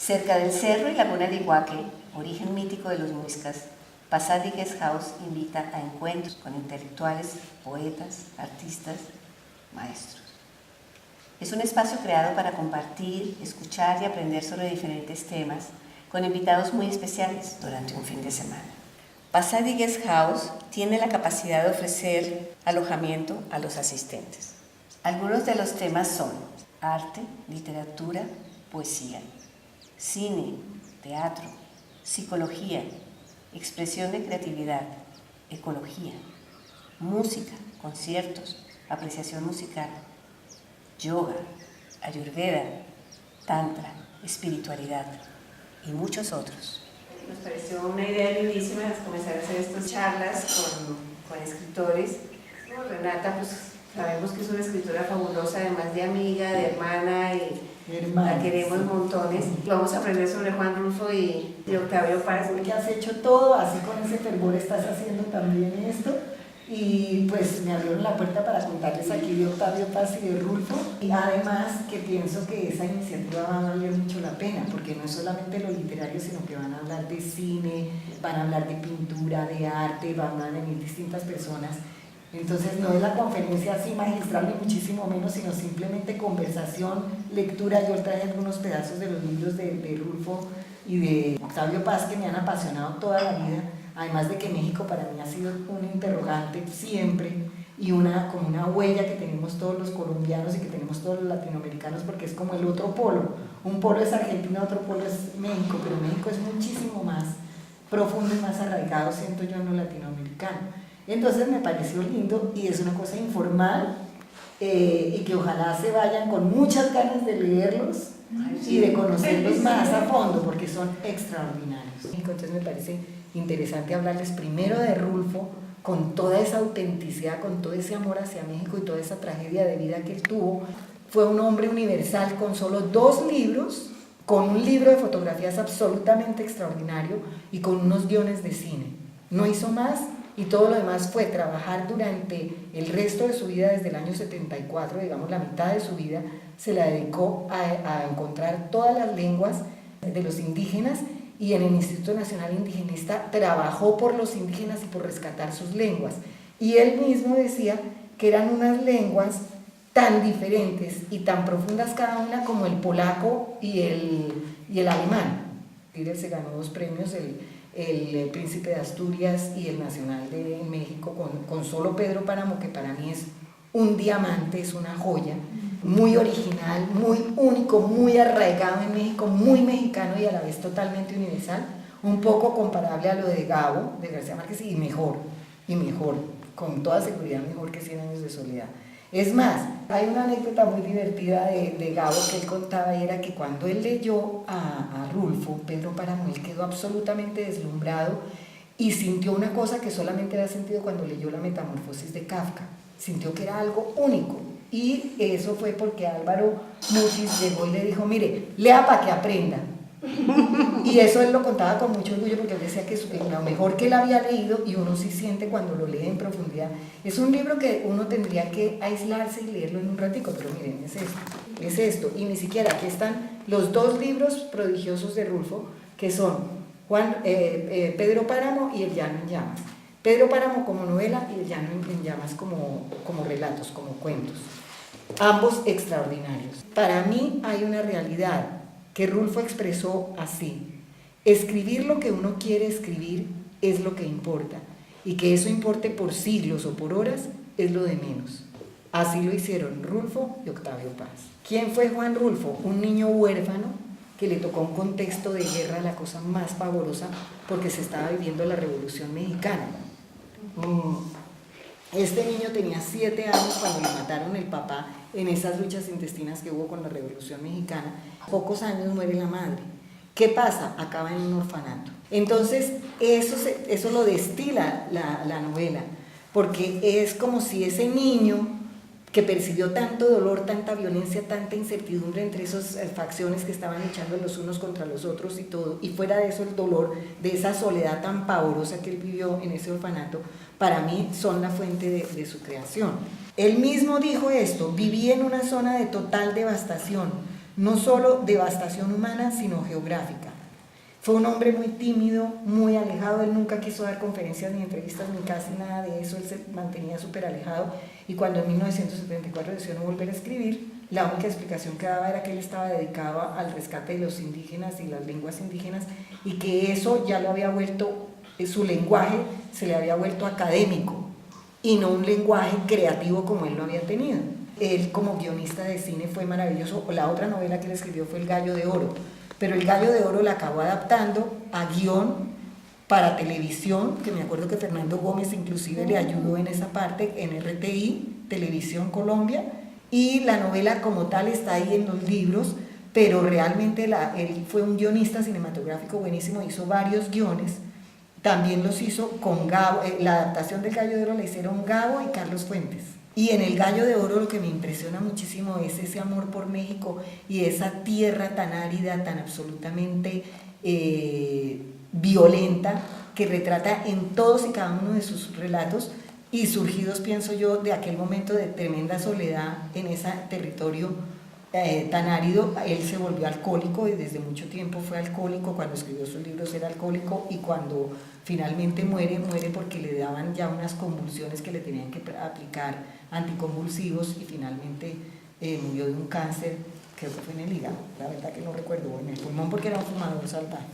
Cerca del cerro y laguna de Iguaque, origen mítico de los muiscas, Passadi Guest House invita a encuentros con intelectuales, poetas, artistas, maestros. Es un espacio creado para compartir, escuchar y aprender sobre diferentes temas con invitados muy especiales durante un fin de semana. Passadi Guest House tiene la capacidad de ofrecer alojamiento a los asistentes. Algunos de los temas son arte, literatura, poesía, cine, teatro, psicología, expresión de creatividad, ecología, música, conciertos, apreciación musical, yoga, ayurveda, tantra, espiritualidad y muchos otros. Nos pareció una idea lindísima comenzar a hacer estas charlas con escritores. Como Renata, pues sabemos que es una escritora fabulosa, además de amiga, de hermana, y la queremos montones. Vamos a aprender sobre Juan Rulfo y Octavio Paz. Porque has hecho todo, así con ese fervor estás haciendo también esto. Y pues me abrieron la puerta para contarles aquí de Octavio Paz y de Rulfo, y además que pienso que esa iniciativa va a valer mucho la pena, porque no es solamente lo literario, sino que van a hablar de cine, van a hablar de pintura, de arte, van a venir distintas personas. Entonces no es la conferencia así magistral ni muchísimo menos, sino simplemente conversación, lectura. Yo traje algunos pedazos de los libros de Rulfo y de Octavio Paz que me han apasionado toda la vida. Además de que México para mí ha sido un interrogante siempre y como una huella que tenemos todos los colombianos y que tenemos todos los latinoamericanos, porque es como el otro polo. Un polo es Argentina, otro polo es México, pero México es muchísimo más profundo y más arraigado, siento yo, en lo latinoamericano. Entonces me pareció lindo y es una cosa informal y que ojalá se vayan con muchas ganas de leerlos y de conocerlos más a fondo, porque son extraordinarios. Entonces me parece interesante hablarles primero de Rulfo, con toda esa autenticidad, con todo ese amor hacia México y toda esa tragedia de vida que él tuvo. Fue un hombre universal con solo 2 libros, con un libro de fotografías absolutamente extraordinario y con unos guiones de cine. No hizo más y todo lo demás fue trabajar durante el resto de su vida, desde el año 74, digamos la mitad de su vida, se la dedicó a encontrar todas las lenguas de los indígenas, y en el Instituto Nacional Indigenista trabajó por los indígenas y por rescatar sus lenguas. Y él mismo decía que eran unas lenguas tan diferentes y tan profundas cada una como el polaco y el alemán. Él se ganó 2 premios, el Príncipe de Asturias y el Nacional de México, con solo Pedro Páramo, que para mí es un diamante, es una joya, muy original, muy único, muy arraigado en México, muy mexicano y a la vez totalmente universal, un poco comparable a lo de Gabo, de García Márquez, y mejor, con toda seguridad mejor que 100 años de soledad. Es más, hay una anécdota muy divertida de Gabo que él contaba, y era que cuando él leyó a Rulfo, Pedro Páramo, él quedó absolutamente deslumbrado y sintió una cosa que solamente había sentido cuando leyó La Metamorfosis de Kafka. Sintió que era algo único, y eso fue porque Álvaro Mutis llegó y le dijo: mire, lea para que aprenda. Y eso él lo contaba con mucho orgullo, porque él decía que lo mejor que él había leído, y uno sí siente cuando lo lee en profundidad. Es un libro que uno tendría que aislarse y leerlo en un ratico, pero miren, es esto, y ni siquiera, aquí están los 2 libros prodigiosos de Rulfo, que son Pedro Páramo y El Llano en Llamas. Pedro Páramo como novela y El Llano en Llamas como relatos, como cuentos. Ambos extraordinarios. Para mí hay una realidad que Rulfo expresó así: escribir lo que uno quiere escribir es lo que importa, y que eso importe por siglos o por horas es lo de menos. Así lo hicieron Rulfo y Octavio Paz. ¿Quién fue Juan Rulfo? Un niño huérfano que le tocó un contexto de guerra, la cosa más pavorosa, porque se estaba viviendo la Revolución Mexicana. Este niño tenía 7 años cuando le mataron el papá en esas luchas intestinas que hubo con la Revolución Mexicana. A pocos años muere la madre. ¿Qué pasa? Acaba en un orfanato. Entonces eso lo destila la novela, porque es como si ese niño que percibió tanto dolor, tanta violencia, tanta incertidumbre entre esas facciones que estaban luchando los unos contra los otros y todo, y fuera de eso el dolor de esa soledad tan pavorosa que él vivió en ese orfanato, para mí son la fuente de su creación. Él mismo dijo esto: viví en una zona de total devastación, no solo devastación humana, sino geográfica. Fue un hombre muy tímido, muy alejado, él nunca quiso dar conferencias ni entrevistas ni casi nada de eso, él se mantenía súper alejado, y cuando en 1974 decidió no volver a escribir, la única explicación que daba era que él estaba dedicado al rescate de los indígenas y las lenguas indígenas, y que eso ya lo había vuelto, su lenguaje se le había vuelto académico, y no un lenguaje creativo como él lo había tenido. Él como guionista de cine fue maravilloso. La otra novela que él escribió fue El Gallo de Oro, pero El Gallo de Oro la acabó adaptando a guión para televisión, que me acuerdo que Fernando Gómez inclusive le ayudó en esa parte, en RTI, Televisión Colombia, y la novela como tal está ahí en los libros, pero realmente él fue un guionista cinematográfico buenísimo, hizo varios guiones, también los hizo con Gabo, la adaptación del Gallo de Oro la hicieron Gabo y Carlos Fuentes. Y en El Gallo de Oro lo que me impresiona muchísimo es ese amor por México y esa tierra tan árida, tan absolutamente violenta, que retrata en todos y cada uno de sus relatos, y surgidos, pienso yo, de aquel momento de tremenda soledad en ese territorio tan árido. Él se volvió alcohólico y desde mucho tiempo fue alcohólico. Cuando escribió sus libros era alcohólico, y cuando finalmente muere porque le daban ya unas convulsiones que le tenían que aplicar anticonvulsivos, y finalmente murió de un cáncer, creo que fue en el hígado, la verdad que no recuerdo, o en el pulmón, porque era un fumador salvaje.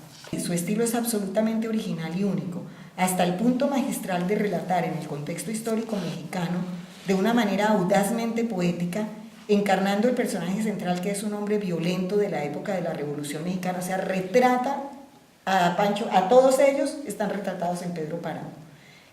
Su estilo es absolutamente original y único, hasta el punto magistral de relatar en el contexto histórico mexicano de una manera audazmente poética, encarnando el personaje central, que es un hombre violento de la época de la Revolución Mexicana. O sea, retrata a Pancho, a todos ellos están retratados en Pedro Páramo.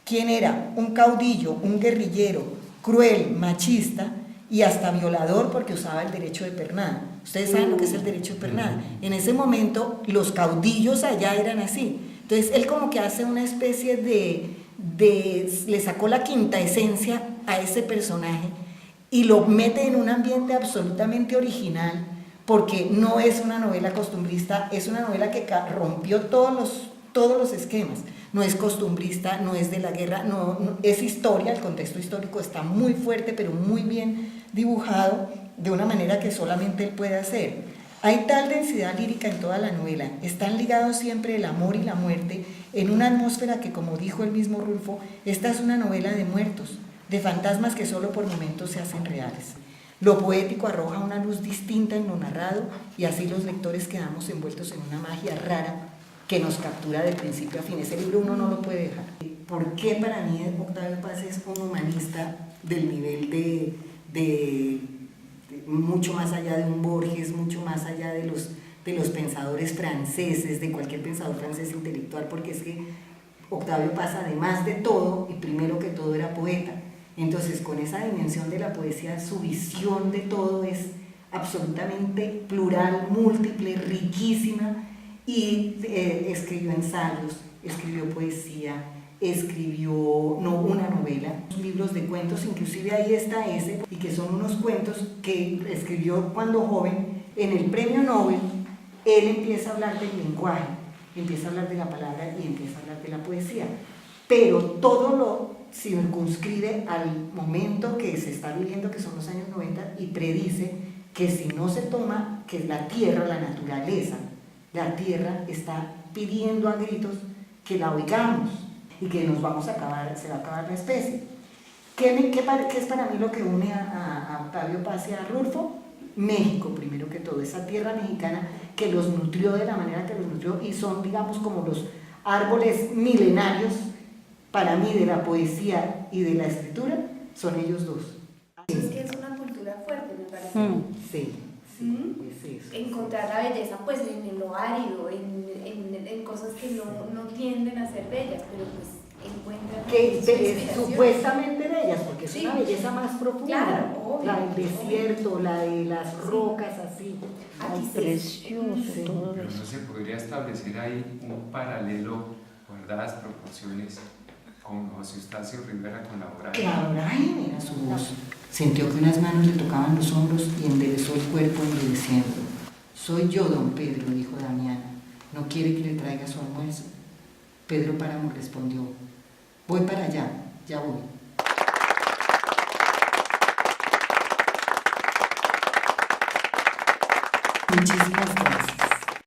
¿Quién era? Un caudillo, un guerrillero, cruel, machista y hasta violador, porque usaba el derecho de pernada. Ustedes saben lo que es el derecho de pernada. En ese momento los caudillos allá eran así. Entonces él como que hace una especie le sacó la quinta esencia a ese personaje y lo mete en un ambiente absolutamente original, porque no es una novela costumbrista, es una novela que rompió todos los esquemas. No es costumbrista, no es de la guerra, no, es historia, el contexto histórico está muy fuerte, pero muy bien dibujado, de una manera que solamente él puede hacer. Hay tal densidad lírica en toda la novela, están ligados siempre el amor y la muerte, en una atmósfera que, como dijo el mismo Rulfo, esta es una novela de muertos, de fantasmas que solo por momentos se hacen reales. Lo poético arroja una luz distinta en lo narrado, y así los lectores quedamos envueltos en una magia rara que nos captura de principio a fin. Ese libro uno no lo puede dejar. ¿Por qué para mí Octavio Paz es un humanista del nivel de mucho más allá de un Borges, mucho más allá de los pensadores franceses, de cualquier pensador francés intelectual? Porque es que Octavio Paz, además de todo, y primero que todo, era poeta. Entonces, con esa dimensión de la poesía, su visión de todo es absolutamente plural, múltiple, riquísima, y escribió ensayos, escribió poesía, escribió una novela, libros de cuentos, inclusive ahí está ese, y que son unos cuentos que escribió cuando joven. En el premio Nobel, él empieza a hablar del lenguaje, empieza a hablar de la palabra y empieza a hablar de la poesía, pero todo lo circunscribe al momento que se está viviendo, que son los años 90, y predice que si no se toma, que la tierra, la naturaleza, la tierra está pidiendo a gritos que la oigamos y que nos vamos a acabar, se va a acabar la especie. ¿Qué es para mí lo que une a Octavio Paz y a Rulfo? México, primero que todo, esa tierra mexicana que los nutrió de la manera que los nutrió, y son, digamos, como los árboles milenarios para mí de la poesía y de la escritura, son ellos dos. Es que es una cultura fuerte, me parece. Sí. Sí, es eso. Encontrar la belleza pues en lo árido, en cosas que no tienden a ser bellas, pero pues encuentran que supuestamente bellas, porque es una belleza más profunda. Claro, obvio, la del desierto, la de las rocas, así. Aquí Precioso todo Pero eso. no se podría establecer ahí un paralelo, guardadas proporciones, con José Eustacio Rivera con la obra. Claro, ay, mira su voz. Sintió que unas manos le tocaban los hombros y enderezó el cuerpo enmudeciendo. Soy yo, don Pedro, dijo Damiana. ¿No quiere que le traiga su almuerzo? Pedro Páramo respondió: voy para allá, ya voy. Muchísimas gracias.